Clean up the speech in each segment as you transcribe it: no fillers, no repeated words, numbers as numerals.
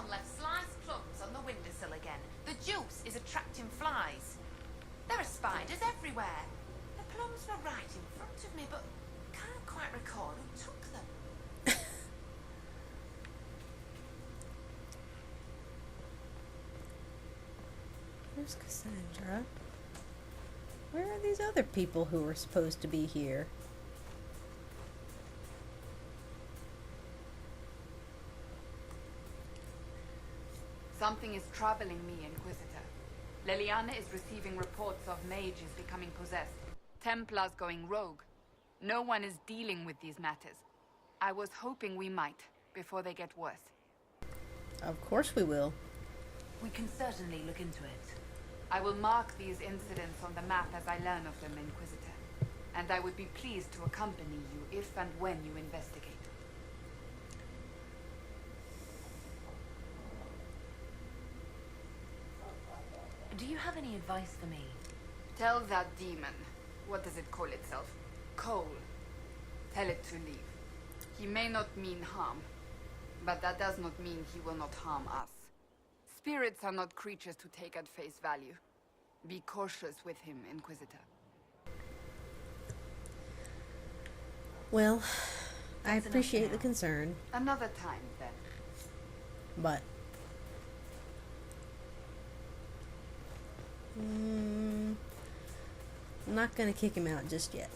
Someone left sliced plums on the windowsill again. The juice is attracting flies. There are spiders everywhere. The plums were right in front of me, but can't quite recall who took them. Where's Cassandra? Where are these other people who were supposed to be here? Something is troubling me, Inquisitor. Leliana is receiving reports of mages becoming possessed. Templars going rogue. No one is dealing with these matters. I was hoping we might, before they get worse. Of course we will. We can certainly look into it. I will mark these incidents on the map as I learn of them, Inquisitor. And I would be pleased to accompany you if and when you investigate. Do you have any advice for me? Tell that demon, what does it call itself? Cole. Tell it to leave. He may not mean harm, but that does not mean he will not harm us. Spirits are not creatures to take at face value. Be cautious with him, Inquisitor. Well, I appreciate the concern. Another time, then. But I'm not gonna kick him out just yet.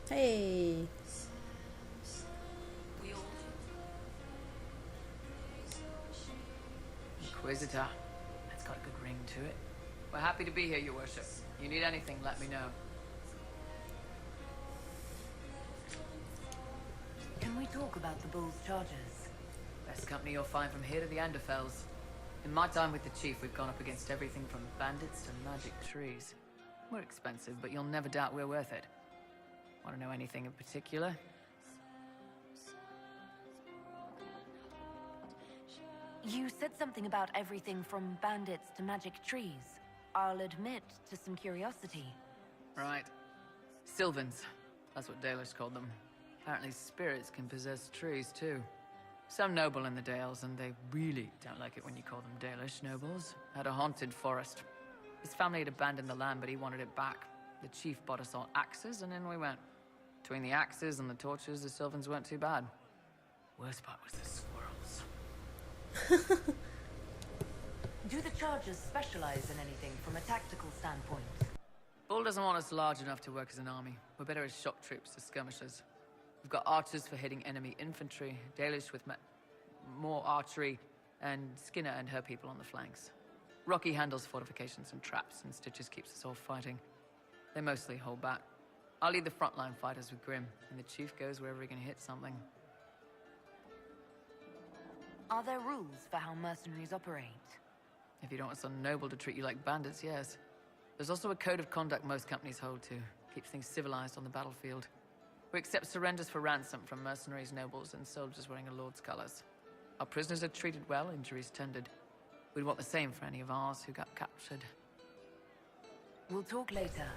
Hey. Inquisitor. That's got a good ring to it. We're happy to be here, Your Worship. You need anything, let me know. Can we talk about the Bull's charges? Best company you'll find from here to the Enderfells. In my time with the Chief, we've gone up against everything from bandits to magic trees. We're expensive, but you'll never doubt we're worth it. Want to know anything in particular? You said something about everything from bandits to magic trees. I'll admit to some curiosity. Right. Sylvans. That's what Dalish called them. Apparently spirits can possess trees, too. Some noble in the Dales, and they really don't like it when you call them Dalish nobles, had a haunted forest. His family had abandoned the land, but he wanted it back. The Chief bought us all axes, and in we went. Between the axes and the torches, the Sylvans weren't too bad. Worst part was the squirrels. Do the chargers specialize in anything from a tactical standpoint? Bull doesn't want us large enough to work as an army. We're better as shock troops, as skirmishers. We've got archers for hitting enemy infantry, Dalish with more archery, and Skinner and her people on the flanks. Rocky handles fortifications and traps, and Stitches keeps us all fighting. They mostly hold back. I'll lead the frontline fighters with Grim, and the Chief goes wherever he can hit something. Are there rules for how mercenaries operate? If you don't want some noble to treat you like bandits, yes. There's also a code of conduct most companies hold to. Keeps things civilized on the battlefield. We accept surrenders for ransom from mercenaries, nobles, and soldiers wearing a lord's colors. Our prisoners are treated well, injuries tended. We'd want the same for any of ours who got captured. We'll talk later.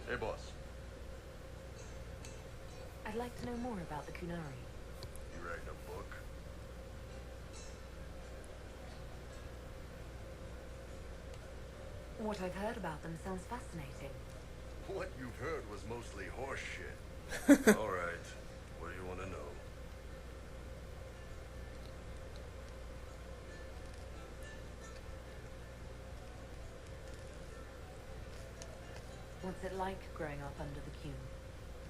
Hey, boss. I'd like to know more about the Kunari. You writing a book? What I've heard about them sounds fascinating. What you've heard was mostly horse shit. All right. What do you want to know? What's it like growing up under the Kun?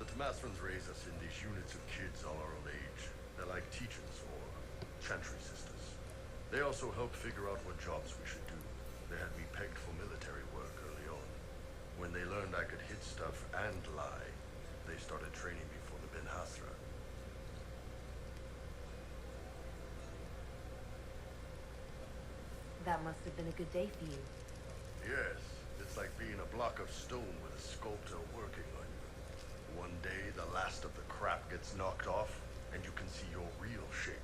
The Tamasrans raise us in these units of kids all our own age. They're like teachers or chantry sisters. They also help figure out what jobs we should do. They had me pegged for military work early on. When they learned I could hit stuff and lie, they started training me for the Ben Hasra. That must have been a good day for you. Yes, it's like being a block of stone with a sculptor working on you. One day, the last of the crap gets knocked off, and you can see your real shape.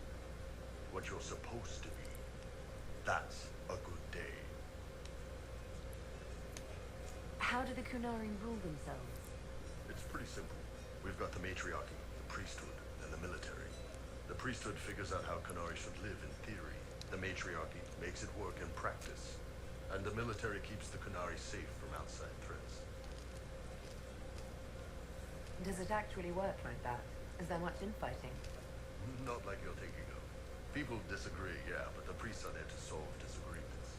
what you're supposed to be. That's a good day. How do the Kunari rule themselves? It's pretty simple. We've got the matriarchy, the priesthood, and the military. The priesthood figures out how Kunari should live in theory. The matriarchy makes it work in practice. And the military keeps the Kunari safe from outside threats. Does it actually work like that? Is there much infighting? Not like you're thinking of. People disagree, yeah, but the priests are there to solve disagreements.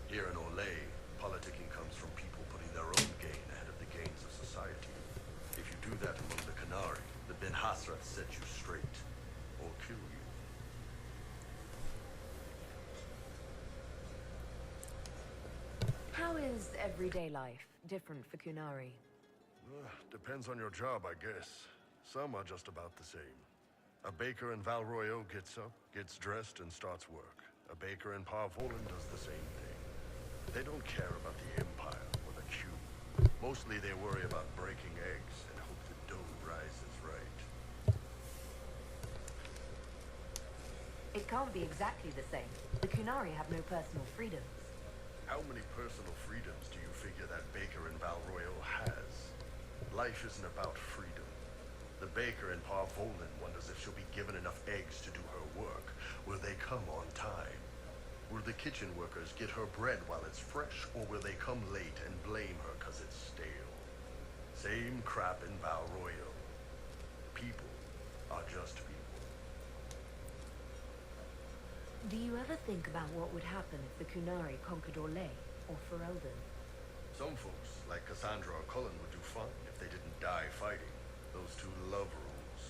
Here in Olay, politicking comes from people putting their own gain ahead of the gains of society. If you do that among the Kunari, the Ben Hasrath set you straight, or kill you. How is everyday life different for Kunari? Depends on your job, I guess. Some are just about the same. A baker in Valroyo gets up, gets dressed, and starts work. A baker in Parvolan does the same thing. They don't care about the Empire or the Cube. Mostly they worry about breaking eggs and hope the dough rises right. It can't be exactly the same. The Kunari have no personal freedoms. How many personal freedoms do you figure that baker in Valroyo has? Life isn't about freedom. The baker in Parvolan wonders if she'll be given enough eggs to do her work. Will they come on time? Will the kitchen workers get her bread while it's fresh, or will they come late and blame her because it's stale? Same crap in Valroyo. People are just people. Do you ever think about what would happen if the Kunari conquered Orlais or Ferelden? Some folks, like Cassandra or Cullen, would do fine if they didn't die fighting. Those two love rules.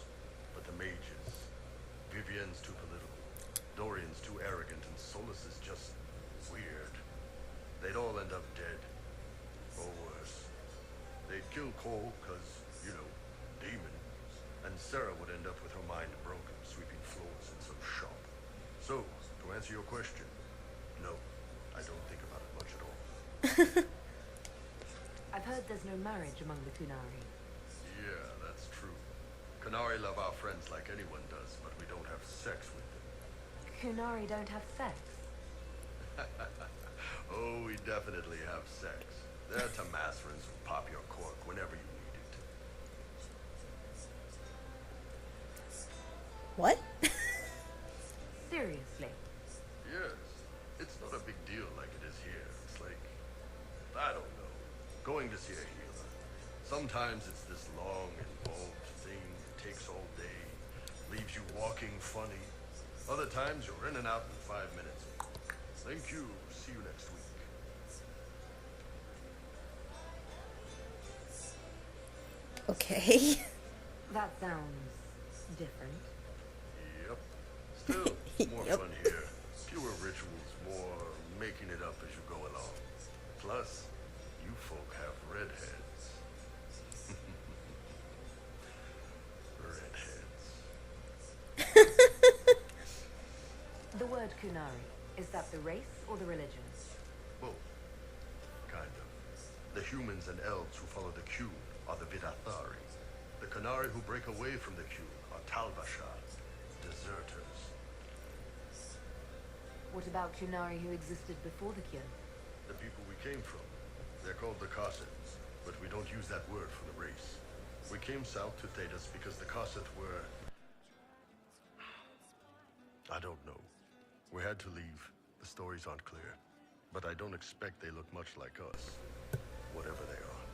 But the mages... Vivienne's too political. Dorian's too arrogant, and Solus is just... weird. They'd all end up dead. Or worse. They'd kill Cole, because, you know, demons. And Sarah would end up with her mind broken, sweeping floors in some shop. So, to answer your question, no, I don't think about it much at all. I've heard there's no marriage among the Kunari. Yeah, that's true. Kunari love our friends like anyone does, but we don't have sex with them. Kunari don't have sex. Oh, we definitely have sex. They're Tamasrans who pop your cork whenever you need it. What? Seriously. Yes. It's not a big deal like it is here. It's like, I don't know, going to see a healer. Sometimes it's this long, involved thing. It takes all day. Leaves you walking funny. Other times you're in and out in 5 minutes. Thank you. See you next week. Okay. That sounds different. Yep. Still, more Yep. fun here. Fewer rituals, more making it up as you go along. Plus, you folk have redheads. Redheads. The word Kunari, is that the race or the religion? Both. Kind of. The humans and elves who follow the Qun are the Vidathari. The Kunari who break away from the Qun are Talbashar, deserters. What about Kunari who existed before the Kyun? The people we came from. They're called the Cossins, but we don't use that word for the race. We came south to Thedas because the Kossith were... I don't know. We had to leave. The stories aren't clear. But I don't expect they look much like us. Whatever they are.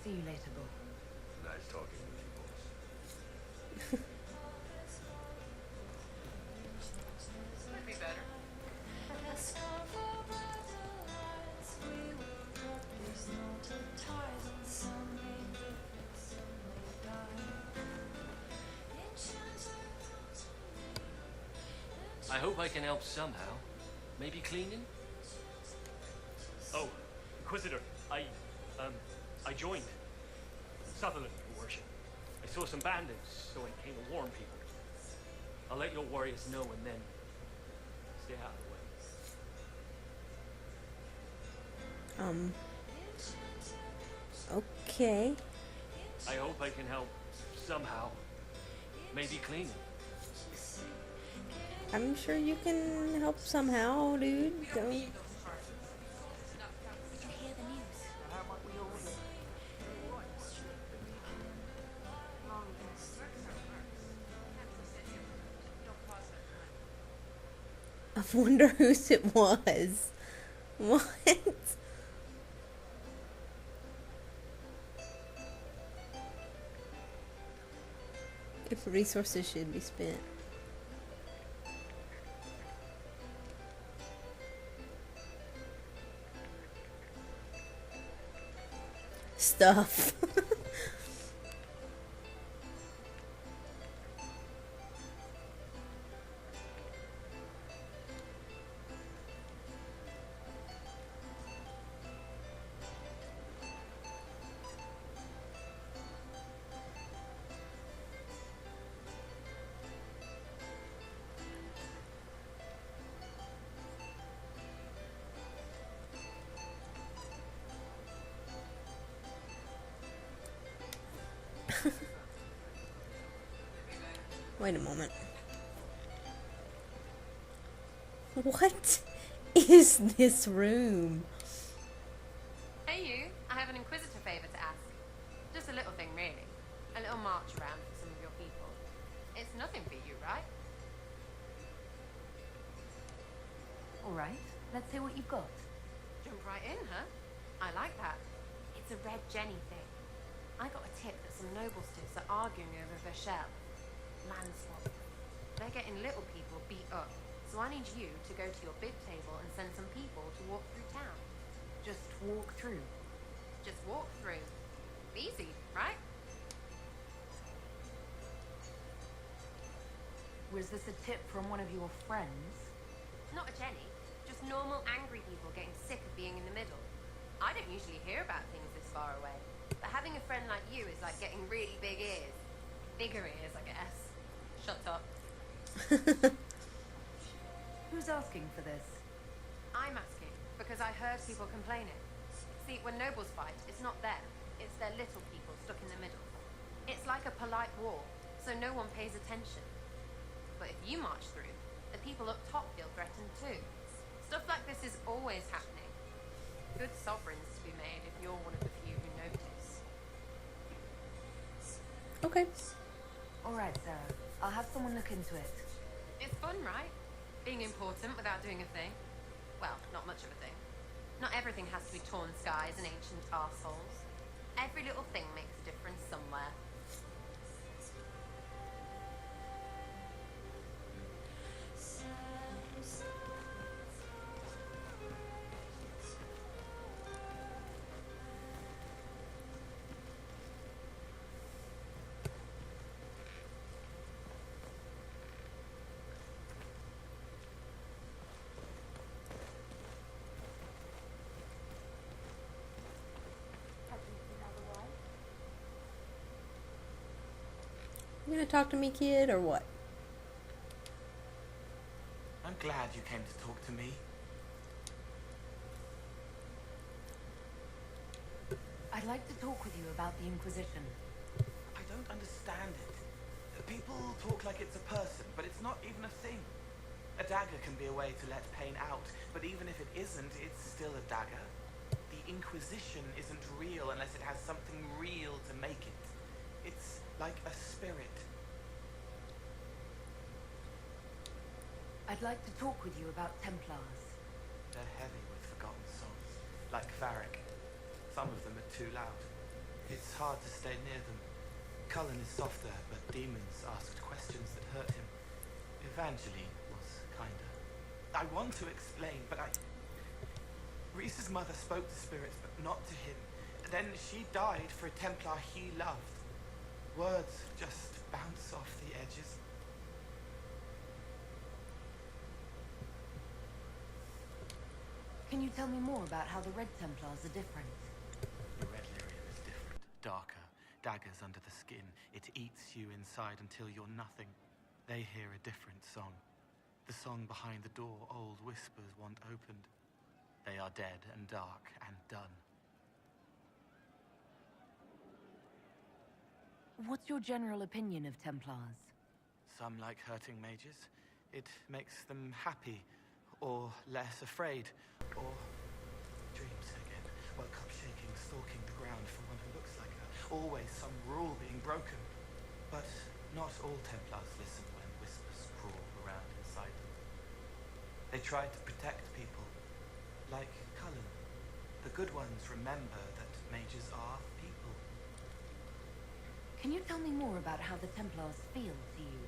See you later, Bull. Nice talking with you, boss. Might be better. I hope I can help somehow. Maybe cleaning? Oh, Inquisitor, I joined. Sutherland, your worship. I saw some bandits, so I came to warn people. I'll let your warriors know and then stay out of the way. Okay. I hope I can help somehow. Maybe cleaning. I'm sure you can help somehow, dude. Don't. Did you hear the news about what we all do? I wonder whose it was. What? If resources should be spent. Stuff. Wait a moment. What is this room? Hey you, I have an Inquisitor favor to ask. Just a little thing really. A little march around for some of your people. It's nothing for you, right? Alright, let's hear what you've got. Jump right in, huh? I like that. It's a Red Jenny thing. I got a tip that some noble stiffs are arguing over Vashel. Land swap. They're getting little people beat up. So I need you to go to your big table and send some people to walk through town. Just walk through. Just walk through. Easy, right? Was this a tip from one of your friends? Not a Jenny. Just normal angry people getting sick of being in the middle. I don't usually hear about things this far away. But having a friend like you is like getting really big ears. Bigger ears, I guess. Shut up. Who's asking for this? I'm asking because I heard people complaining. See, when nobles fight, it's not them. It's their little people stuck in the middle. It's like a polite war, so no one pays attention. But if you march through, the people up top feel threatened too. Stuff like this is always happening. Good sovereigns to be made if you're one of the few who notice. Okay. Alright, Sarah. I'll have someone look into it. It's fun, right? Being important without doing a thing. Well, not much of a thing. Not everything has to be torn skies and ancient arseholes. Every little thing makes a difference somewhere. You gonna talk to me, kid, or what? I'm glad you came to talk to me. I'd like to talk with you about the Inquisition. I don't understand it. People talk like it's a person, but it's not even a thing. A dagger can be a way to let pain out, but even if it isn't, it's still a dagger. The Inquisition isn't real unless it has something real to make it. It's like a spirit. I'd like to talk with you about Templars. They're heavy with forgotten songs, like Varric. Some of them are too loud. It's hard to stay near them. Cullen is softer, but demons asked questions that hurt him. Evangeline was kinder. I want to explain, but Reese's mother spoke to spirits, but not to him. Then she died for a Templar he loved. Words just bounce off the edges. Can you tell me more about how the Red Templars are different? The Red Lyrium is different, darker, daggers under the skin. It eats you inside until you're nothing. They hear a different song. The song behind the door old whispers want opened. They are dead and dark and done. What's your general opinion of Templars? Some like hurting mages. It makes them happy, or less afraid, or dreams again. Woke up shaking, stalking the ground for one who looks like her. Always some rule being broken. But not all Templars listen when whispers crawl around inside them. They try to protect people, like Cullen. The good ones remember that mages are people. Can you tell me more about how the Templars feel to you?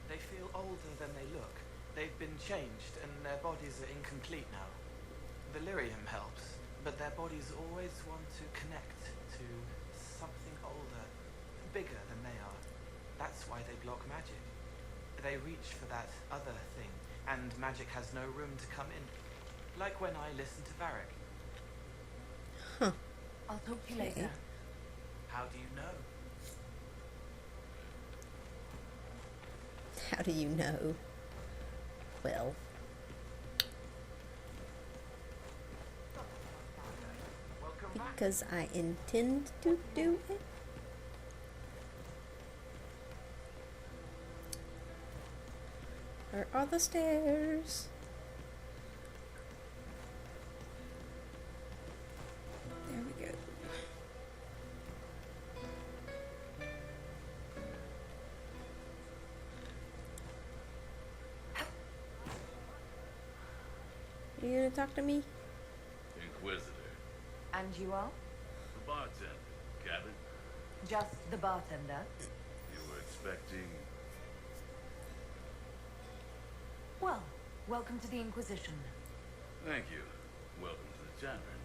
They feel older than they look. They've been changed, and their bodies are incomplete now. Valyrium helps, but their bodies always want to connect to something older, bigger than they are. That's why they block magic. They reach for that other thing, and magic has no room to come in. Like when I listen to Varric. Huh. I'll talk to you later. How do you know? How do you know? Well. Because I intend to do it. Where are the stairs? There we go. Are you gonna talk to me? Inquisitor. And you are? The bartender. Cabin? Just the bartender? You were expecting... Well, welcome to the Inquisition. Thank you. Welcome to the tavern.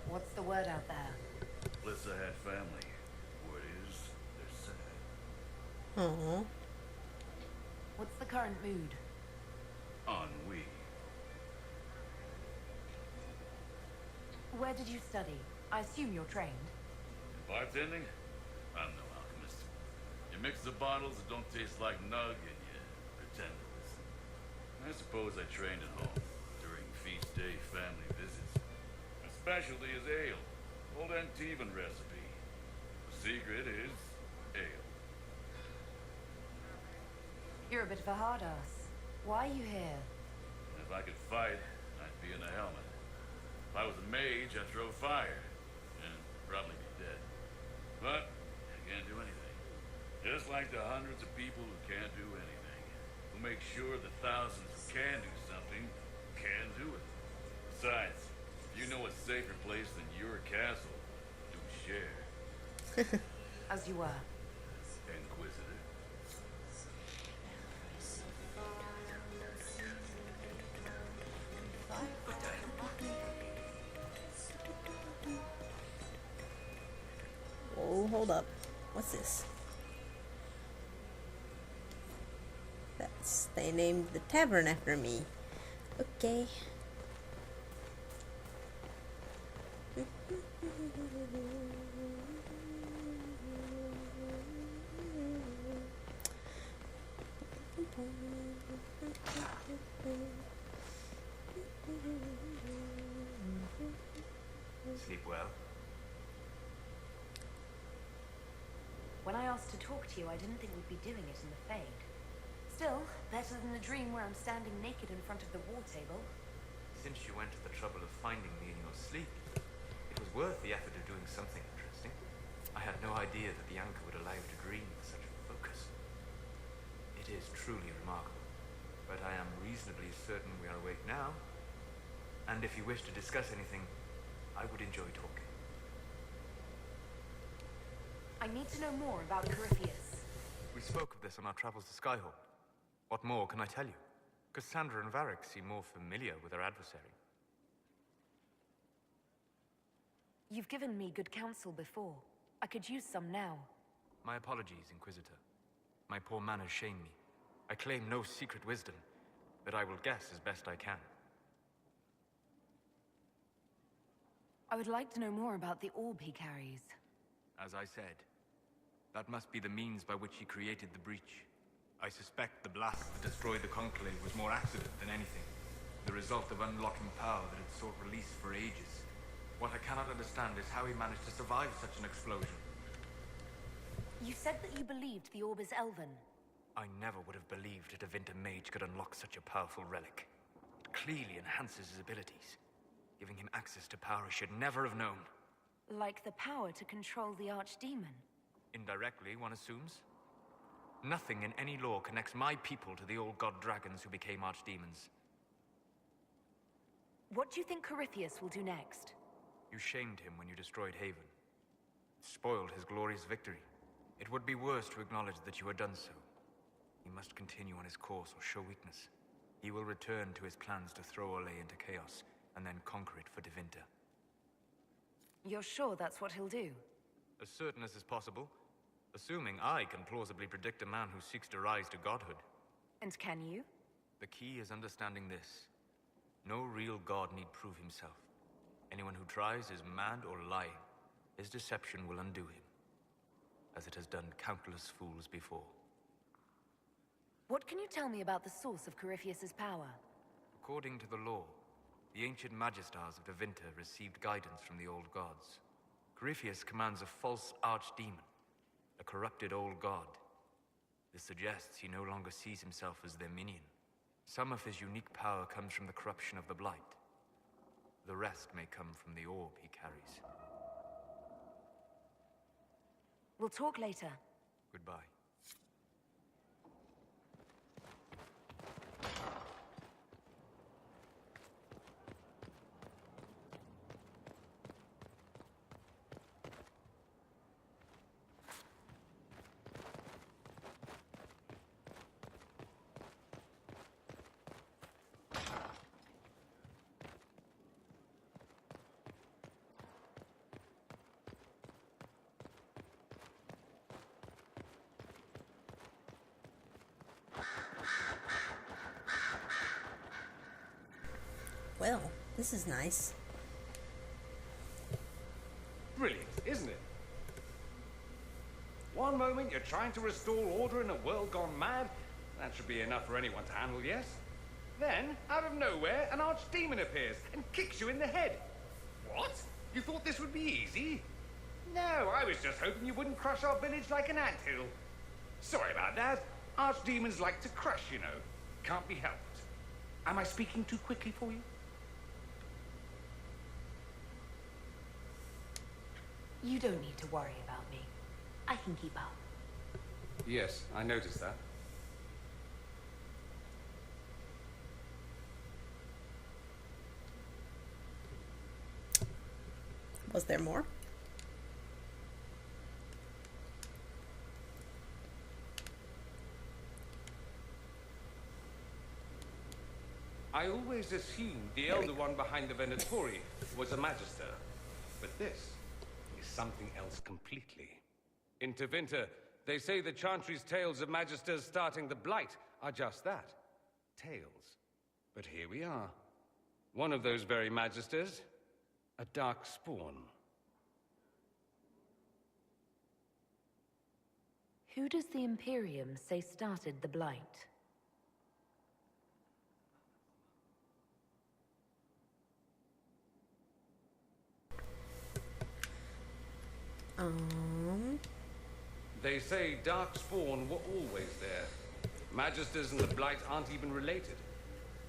What's the word out there? Blissa had family. Word is, they're sad. Aww. What's the current mood? Ennui. Where did you study? I assume you're trained. Bartending? I'm no alchemist. You mix the bottles that don't taste like nug and you pretend to listen. I suppose I trained at home during feast day family visits. My specialty is ale. Old Antivan recipe. The secret is ale. You're a bit of a hard ass. Why are you here? If I could fight, I'd be in a helmet. If I was a mage, I'd throw fire. And probably be dead. But I can't do anything. Just like the hundreds of people who can't do anything. Who make sure the thousands who can do something can do it. Besides, if you know a safer place than your castle, do share. As you were. Inquisitor. Oh, hold up. What's this? They named the tavern after me. Okay. Sleep well? When I asked to talk to you, I didn't think we'd be doing it in the Fade. Still, better than the dream where I'm standing naked in front of the war table. Since you went to the trouble of finding me in your sleep, it was worth the effort of doing something interesting. I had no idea that the anchor would allow you to dream with such focus. It is truly remarkable, but I am reasonably certain we are awake now. And if you wish to discuss anything, I would enjoy talking. I need to know more about Corypheus. We spoke of this on our travels to Skyhold. What more can I tell you? Cassandra and Varric seem more familiar with our adversary. You've given me good counsel before. I could use some now. My apologies, Inquisitor. My poor manners shame me. I claim no secret wisdom, but I will guess as best I can. I would like to know more about the orb he carries. As I said, that must be the means by which he created the breach. I suspect the blast that destroyed the Conclave was more accident than anything. The result of unlocking power that had sought release for ages. What I cannot understand is how he managed to survive such an explosion. You said that you believed the orb is elven. I never would have believed a Devinter mage could unlock such a powerful relic. It clearly enhances his abilities, giving him access to power he should never have known. Like the power to control the archdemon. Indirectly, one assumes. Nothing in any law connects my people to the old god dragons who became archdemons. What do you think Corypheus will do next? You shamed him when you destroyed Haven. It spoiled his glorious victory. It would be worse to acknowledge that you had done so. He must continue on his course or show weakness. He will return to his plans to throw Olay into chaos, and then conquer it for Devinter. You're sure that's what he'll do? As certain as is possible, assuming I can plausibly predict a man who seeks to rise to godhood. And can you? The key is understanding this. No real god need prove himself. Anyone who tries is mad or lying. His deception will undo him, as it has done countless fools before. What can you tell me about the source of Corypheus's power? According to the law, the ancient Magistars of Devinter received guidance from the old gods. Corypheus commands a false archdemon, a corrupted old god. This suggests he no longer sees himself as their minion. Some of his unique power comes from the corruption of the Blight. The rest may come from the orb he carries. We'll talk later. Goodbye. Well, this is nice. Brilliant, isn't it? One moment you're trying to restore order in a world gone mad. That should be enough for anyone to handle, yes? Then, out of nowhere, an archdemon appears and kicks you in the head. What? You thought this would be easy? No, I was just hoping you wouldn't crush our village like an anthill. Sorry about that. Archdemons like to crush, you know. Can't be helped. Am I speaking too quickly for you? You don't need to worry about me. I can keep up. Yes, I noticed that. Was there more? I always assumed the elder one behind the Venatori was a Magister. But this is something else completely. In Tevinter, they say the Chantry's tales of Magisters starting the Blight are just that. Tales. But here we are. One of those very Magisters, a dark spawn. Who does the Imperium say started the Blight? They say Darkspawn were always there. Magisters and the Blight aren't even related.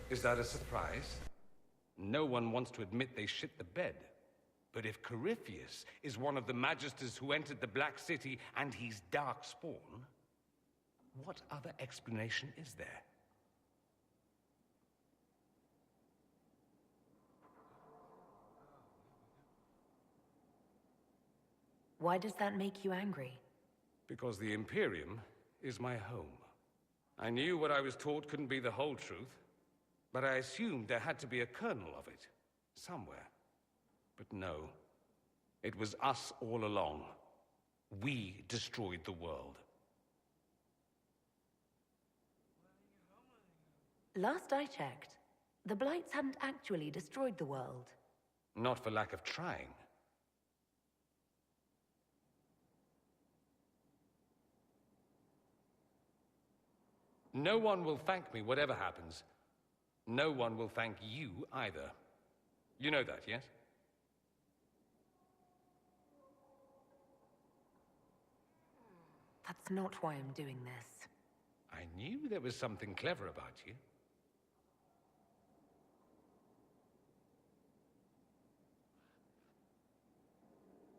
Is that a surprise? No one wants to admit they shit the bed. But if Corypheus is one of the Magisters who entered the Black City and he's Darkspawn, what other explanation is there? Why does that make you angry? Because the Imperium is my home. I knew what I was taught couldn't be the whole truth, but I assumed there had to be a kernel of it, somewhere. But no, it was us all along. We destroyed the world. Last I checked, the Blights hadn't actually destroyed the world. Not for lack of trying. No one will thank me, whatever happens. No one will thank you either. You know that, yes? That's not why I'm doing this. I knew there was something clever about you.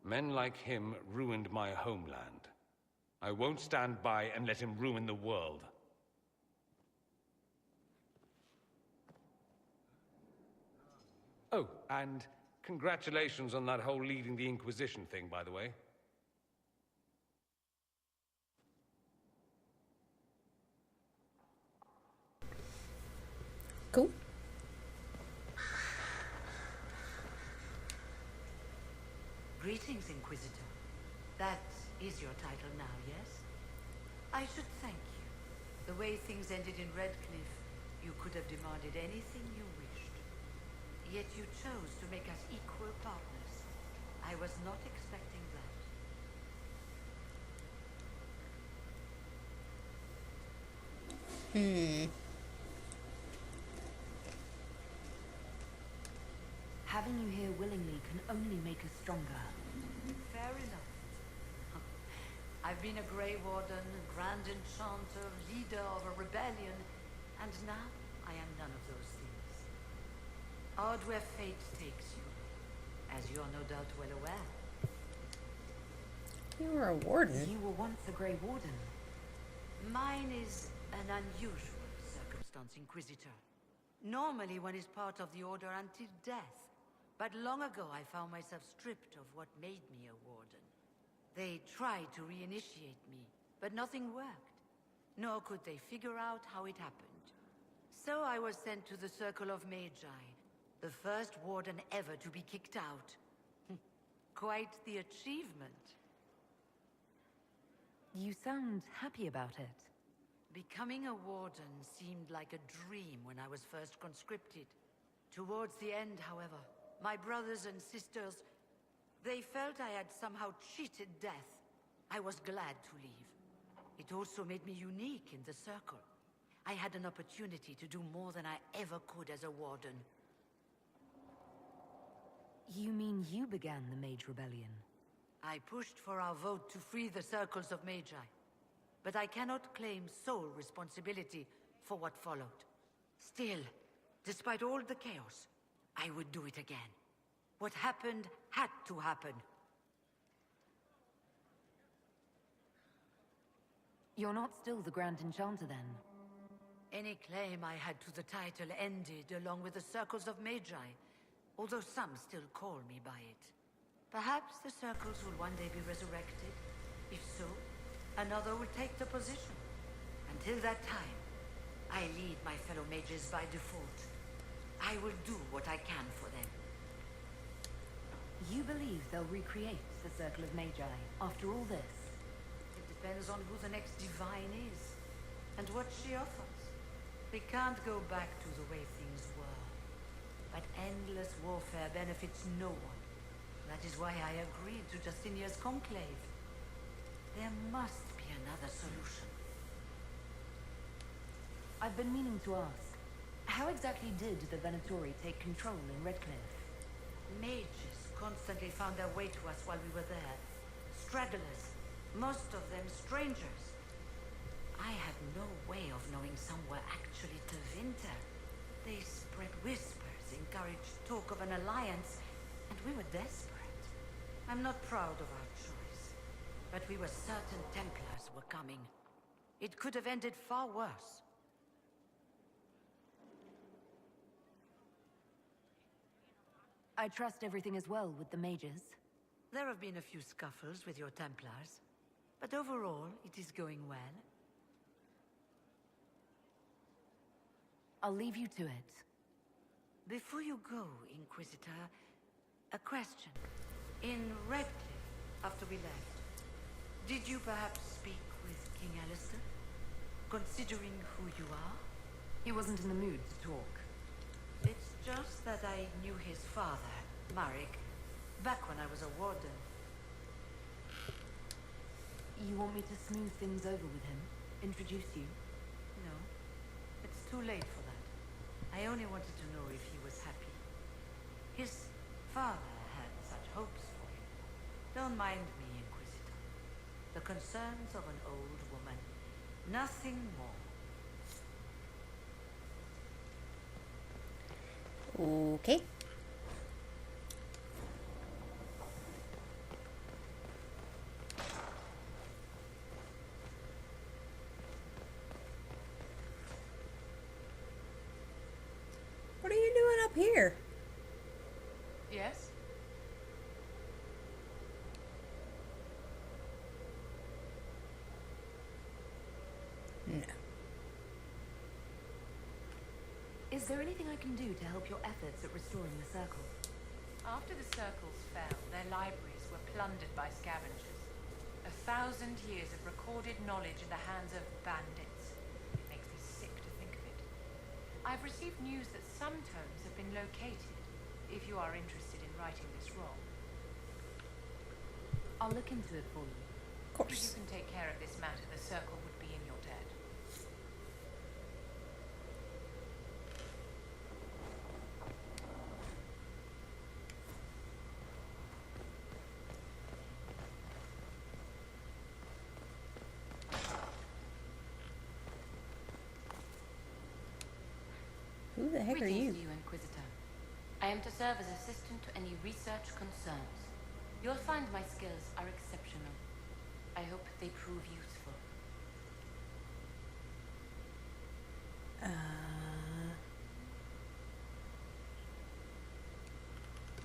Men like him ruined my homeland. I won't stand by and let him ruin the world. Oh, and congratulations on that whole leading the Inquisition thing, by the way. Cool. Greetings, Inquisitor. That is your title now, yes? I should thank you. The way things ended in Redcliffe, you could have demanded anything you wished. Yet you chose to make us equal partners. I was not expecting that. Having you here willingly can only make us stronger. Fair enough. I've been a Grey Warden, Grand Enchanter, leader of a rebellion, and now I am none of those things. Odd where fate takes you, as you're no doubt well aware. You were a warden. You were once a Grey Warden. Mine is an unusual circumstance, Inquisitor. Normally one is part of the Order until death. But long ago I found myself stripped of what made me a warden. They tried to reinitiate me, but nothing worked. Nor could they figure out how it happened. So I was sent to the Circle of Magi, the first warden ever to be kicked out. Quite the achievement. You sound happy about it. Becoming a warden seemed like a dream when I was first conscripted. Towards the end, however, my brothers and sisters, they felt I had somehow cheated death. I was glad to leave. It also made me unique in the Circle. I had an opportunity to do more than I ever could as a warden. You mean you began the Mage Rebellion? I pushed for our vote to free the Circles of Magi. But I cannot claim sole responsibility for what followed. Still, despite all the chaos, I would do it again. What happened had to happen. You're not still the Grand Enchanter, then? Any claim I had to the title ended along with the Circles of Magi, although some still call me by it. Perhaps the Circles will one day be resurrected. If so, another will take the position. Until that time, I lead my fellow mages by default. I will do what I can for them. You believe they'll recreate the Circle of Magi after all this? It depends on who the next divine is, and what she offers. We can't go back to the way things were. But endless warfare benefits no one. That is why I agreed to Justinia's conclave. There must be another solution. I've been meaning to ask, how exactly did the Venatori take control in Redcliffe? Mages constantly found their way to us while we were there. Stragglers, most of them strangers. I had no way of knowing some were actually Tevinter. They spread whispers, encouraged talk of an alliance, and we were desperate. I'm not proud of our choice, but we were certain Templars were coming. It could have ended far worse. I trust everything is well with the mages. There have been a few scuffles with your Templars, but overall, it is going well. I'll leave you to it. Before you go, Inquisitor, a question. In Redcliffe, after we left, did you perhaps speak with King Alistair? Considering who you are? He wasn't in the mood to talk. It's just that I knew his father, Marek, back when I was a warden. You want me to smooth things over with him? Introduce you? No. It's too late for that. I only wanted to know if he was happy. His father had such hopes for him. Don't mind me, Inquisitor. The concerns of an old woman. Nothing more. Okay. What are you doing up here? Yes? No. Is there anything I can do to help your efforts at restoring the circle? After the circles fell, their libraries were plundered by scavengers. 1,000 years of recorded knowledge in the hands of bandits. It makes me sick to think of it. I've received news that some tomes have been located, if you are interested in righting this wrong. I'll look into it for you. Of If course. you can take care of this matter, the circle would be in your debt. Who the heck are Greetings you? to you, Inquisitor. I am to serve as assistant to any research concerns. You'll find my skills are exceptional. I hope they prove useful.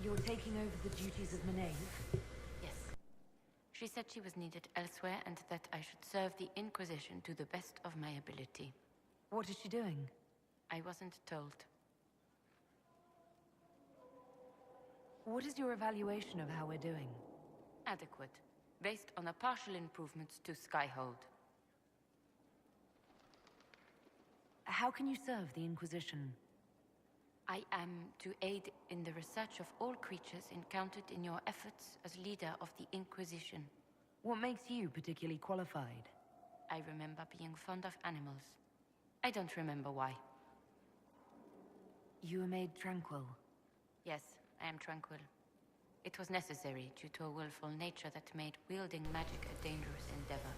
You're taking over the duties of Maeve? Yes. She said she was needed elsewhere and that I should serve the Inquisition to the best of my ability. What is she doing? I wasn't told. What is your evaluation of how we're doing? Adequate, based on the partial improvements to Skyhold. How can you serve the Inquisition? I am to aid in the research of all creatures encountered in your efforts as leader of the Inquisition. What makes you particularly qualified? I remember being fond of animals. I don't remember why. You were made tranquil. Yes, I am tranquil. It was necessary due to a willful nature that made wielding magic a dangerous endeavor.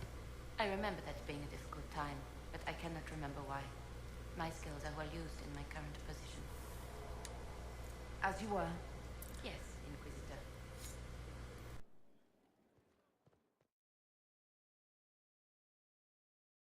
I remember that being a difficult time, but I cannot remember why. My skills are well used in my current position. As you were.